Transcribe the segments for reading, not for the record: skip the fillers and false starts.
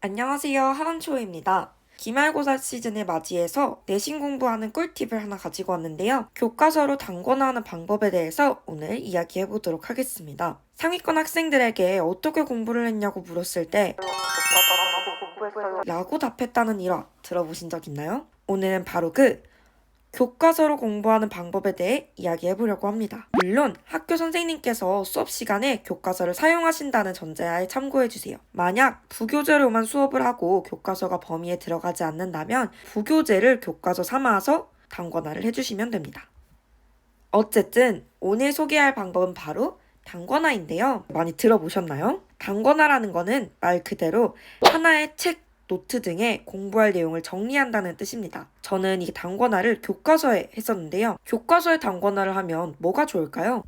안녕하세요. 하원초입니다. 기말고사 시즌을 맞이해서 내신 공부하는 꿀팁을 하나 가지고 왔는데요. 교과서로 단권화하는 방법에 대해서 오늘 이야기해 보도록 하겠습니다. 상위권 학생들에게 어떻게 공부를 했냐고 물었을 때 라고 답했다는 일화 들어보신 적 있나요? 오늘은 바로 그 교과서로 공부하는 방법에 대해 이야기해 보려고 합니다. 물론 학교 선생님께서 수업 시간에 교과서를 사용하신다는 전제하에 참고해 주세요. 만약 부교재로만 수업을 하고 교과서가 범위에 들어가지 않는다면 부교재를 교과서 삼아서 단권화를 해주시면 됩니다. 어쨌든 오늘 소개할 방법은 바로 단권화인데요. 많이 들어보셨나요? 단권화라는 거는 말 그대로 하나의 책, 노트 등의 공부할 내용을 정리한다는 뜻입니다. 저는 이 단권화를 교과서에 했었는데요. 교과서에 단권화를 하면 뭐가 좋을까요?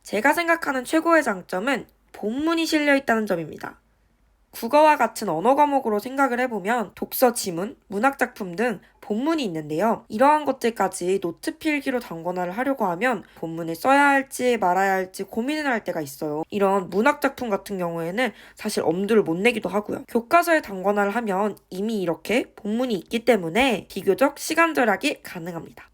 제가 생각하는 최고의 장점은 본문이 실려 있다는 점입니다. 국어와 같은 언어 과목으로 생각을 해보면 독서 지문, 문학작품 등 본문이 있는데요. 이러한 것들까지 노트 필기로 단권화를 하려고 하면 본문을 써야 할지 말아야 할지 고민을 할 때가 있어요. 이런 문학작품 같은 경우에는 사실 엄두를 못 내기도 하고요. 교과서에 단권화를 하면 이미 이렇게 본문이 있기 때문에 비교적 시간 절약이 가능합니다.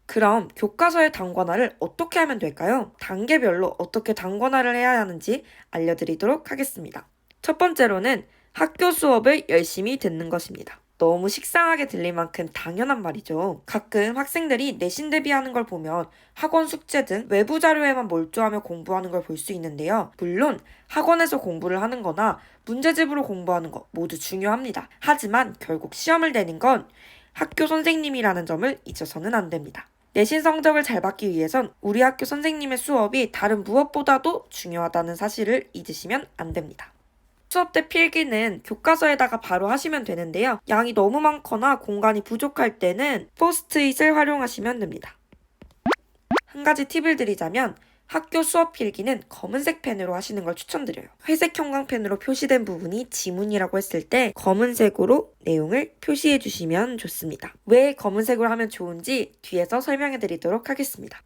그럼 교과서의 단권화를 어떻게 하면 될까요? 단계별로 어떻게 단권화를 해야 하는지 알려드리도록 하겠습니다. 첫 번째로는 학교 수업을 열심히 듣는 것입니다. 너무 식상하게 들릴 만큼 당연한 말이죠. 가끔 학생들이 내신 대비하는 걸 보면 학원 숙제 등 외부 자료에만 몰두하며 공부하는 걸 볼 수 있는데요. 물론 학원에서 공부를 하는 거나 문제집으로 공부하는 거 모두 중요합니다. 하지만 결국 시험을 내는 건 학교 선생님이라는 점을 잊어서는 안 됩니다. 내신 성적을 잘 받기 위해선 우리 학교 선생님의 수업이 다른 무엇보다도 중요하다는 사실을 잊으시면 안 됩니다. 수업 때 필기는 교과서에다가 바로 하시면 되는데요. 양이 너무 많거나 공간이 부족할 때는 포스트잇을 활용하시면 됩니다. 한 가지 팁을 드리자면 학교 수업 필기는 검은색 펜으로 하시는 걸 추천드려요. 회색 형광펜으로 표시된 부분이 지문이라고 했을 때 검은색으로 내용을 표시해 주시면 좋습니다. 왜 검은색으로 하면 좋은지 뒤에서 설명해 드리도록 하겠습니다.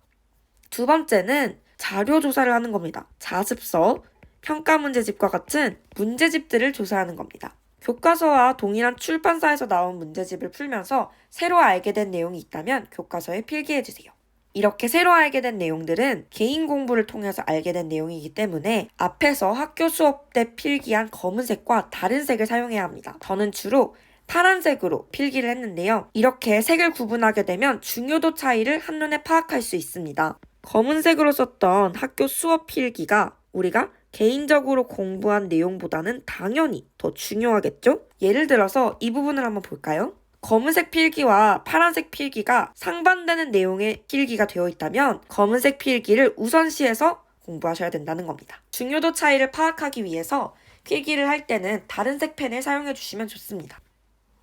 두 번째는 자료 조사를 하는 겁니다. 자습서, 평가 문제집과 같은 문제집들을 조사하는 겁니다. 교과서와 동일한 출판사에서 나온 문제집을 풀면서 새로 알게 된 내용이 있다면 교과서에 필기해주세요. 이렇게 새로 알게 된 내용들은 개인 공부를 통해서 알게 된 내용이기 때문에 앞에서 학교 수업 때 필기한 검은색과 다른 색을 사용해야 합니다. 저는 주로 파란색으로 필기를 했는데요. 이렇게 색을 구분하게 되면 중요도 차이를 한눈에 파악할 수 있습니다. 검은색으로 썼던 학교 수업 필기가 우리가 개인적으로 공부한 내용보다는 당연히 더 중요하겠죠? 예를 들어서 이 부분을 한번 볼까요? 검은색 필기와 파란색 필기가 상반되는 내용의 필기가 되어 있다면 검은색 필기를 우선시해서 공부하셔야 된다는 겁니다. 중요도 차이를 파악하기 위해서 필기를 할 때는 다른 색 펜을 사용해 주시면 좋습니다.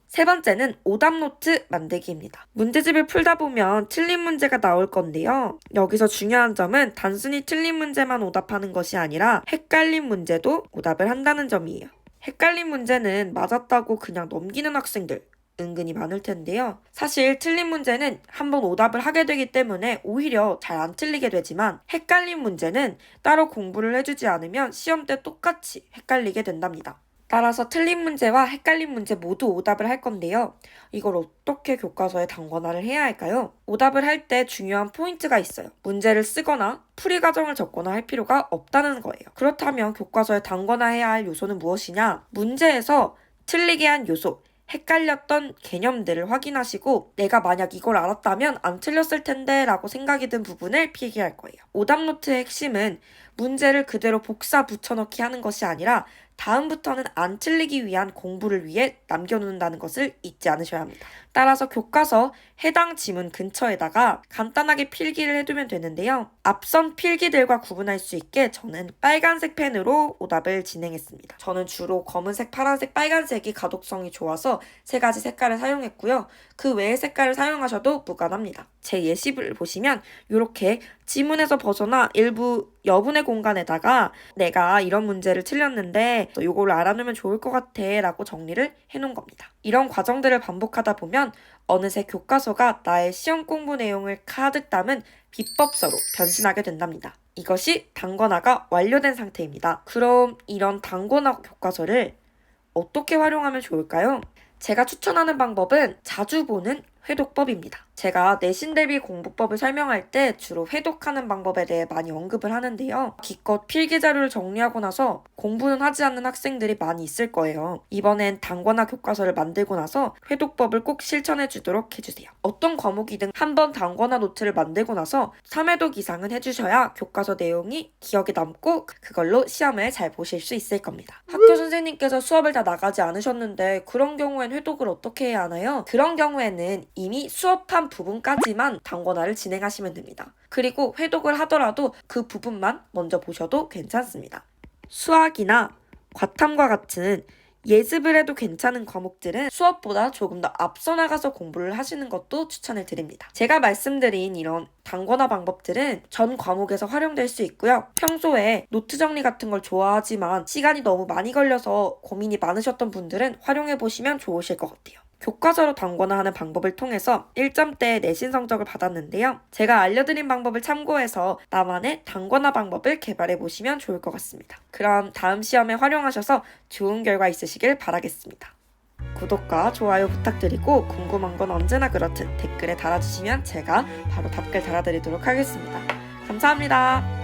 세 번째는 오답노트 만들기입니다. 문제집을 풀다 보면 틀린 문제가 나올 건데요. 여기서 중요한 점은 단순히 틀린 문제만 오답하는 것이 아니라 헷갈린 문제도 오답을 한다는 점이에요. 헷갈린 문제는 맞았다고 그냥 넘기는 학생들 은근히 많을 텐데요. 사실 틀린 문제는 한번 오답을 하게 되기 때문에 오히려 잘 안 틀리게 되지만 헷갈린 문제는 따로 공부를 해주지 않으면 시험 때 똑같이 헷갈리게 된답니다. 따라서 틀린 문제와 헷갈린 문제 모두 오답을 할 건데요. 이걸 어떻게 교과서에 단권화를 해야 할까요? 오답을 할 때 중요한 포인트가 있어요. 문제를 쓰거나 풀이 과정을 적거나 할 필요가 없다는 거예요. 그렇다면 교과서에 단권화해야 할 요소는 무엇이냐? 문제에서 틀리게 한 요소, 헷갈렸던 개념들을 확인하시고 내가 만약 이걸 알았다면 안 틀렸을 텐데 라고 생각이 든 부분을 필기할 거예요. 오답노트의 핵심은 문제를 그대로 복사 붙여넣기 하는 것이 아니라 다음부터는 안 틀리기 위한 공부를 위해 남겨놓는다는 것을 잊지 않으셔야 합니다. 따라서 교과서 해당 지문 근처에다가 간단하게 필기를 해두면 되는데요. 앞선 필기들과 구분할 수 있게 저는 빨간색 펜으로 오답을 진행했습니다. 저는 주로 검은색, 파란색, 빨간색이 가독성이 좋아서 세 가지 색깔을 사용했고요. 그 외의 색깔을 사용하셔도 무관합니다. 제 예시를 보시면 이렇게 지문에서 벗어나 일부 여분의 공간에다가 내가 이런 문제를 틀렸는데 이거를 알아두면 좋을 것 같아 라고 정리를 해놓은 겁니다. 이런 과정들을 반복하다 보면 어느새 교과서가 나의 시험 공부 내용을 가득 담은 비법서로 변신하게 된답니다. 이것이 단권화가 완료된 상태입니다. 그럼 이런 단권화 교과서를 어떻게 활용하면 좋을까요? 제가 추천하는 방법은 자주 보는 회독법입니다. 제가 내신 대비 공부법을 설명할 때 주로 회독하는 방법에 대해 많이 언급을 하는데요. 기껏 필기 자료를 정리하고 나서 공부는 하지 않는 학생들이 많이 있을 거예요. 이번엔 단권화 교과서를 만들고 나서 회독법을 꼭 실천해 주도록 해주세요. 어떤 과목이든 한번 단권화 노트를 만들고 나서 3회독 이상은 해주셔야 교과서 내용이 기억에 남고 그걸로 시험을 잘 보실 수 있을 겁니다. 학교 선생님께서 수업을 다 나가지 않으셨는데 그런 경우엔 회독을 어떻게 해야 하나요? 그런 경우에는 이미 수업한 부분까지만 단권화를 진행하시면 됩니다. 그리고 회독을 하더라도 그 부분만 먼저 보셔도 괜찮습니다. 수학이나 과탐과 같은 예습을 해도 괜찮은 과목들은 수업보다 조금 더 앞서 나가서 공부를 하시는 것도 추천을 드립니다. 제가 말씀드린 이런 단권화 방법들은 전 과목에서 활용될 수 있고요. 평소에 노트 정리 같은 걸 좋아하지만 시간이 너무 많이 걸려서 고민이 많으셨던 분들은 활용해보시면 좋으실 것 같아요. 교과서로 단권화하는 방법을 통해서 1점대 내신 성적을 받았는데요. 제가 알려드린 방법을 참고해서 나만의 단권화 방법을 개발해보시면 좋을 것 같습니다. 그럼 다음 시험에 활용하셔서 좋은 결과 있으시길 바라겠습니다. 구독과 좋아요 부탁드리고 궁금한 건 언제나 그렇듯 댓글에 달아주시면 제가 바로 답글 달아드리도록 하겠습니다. 감사합니다.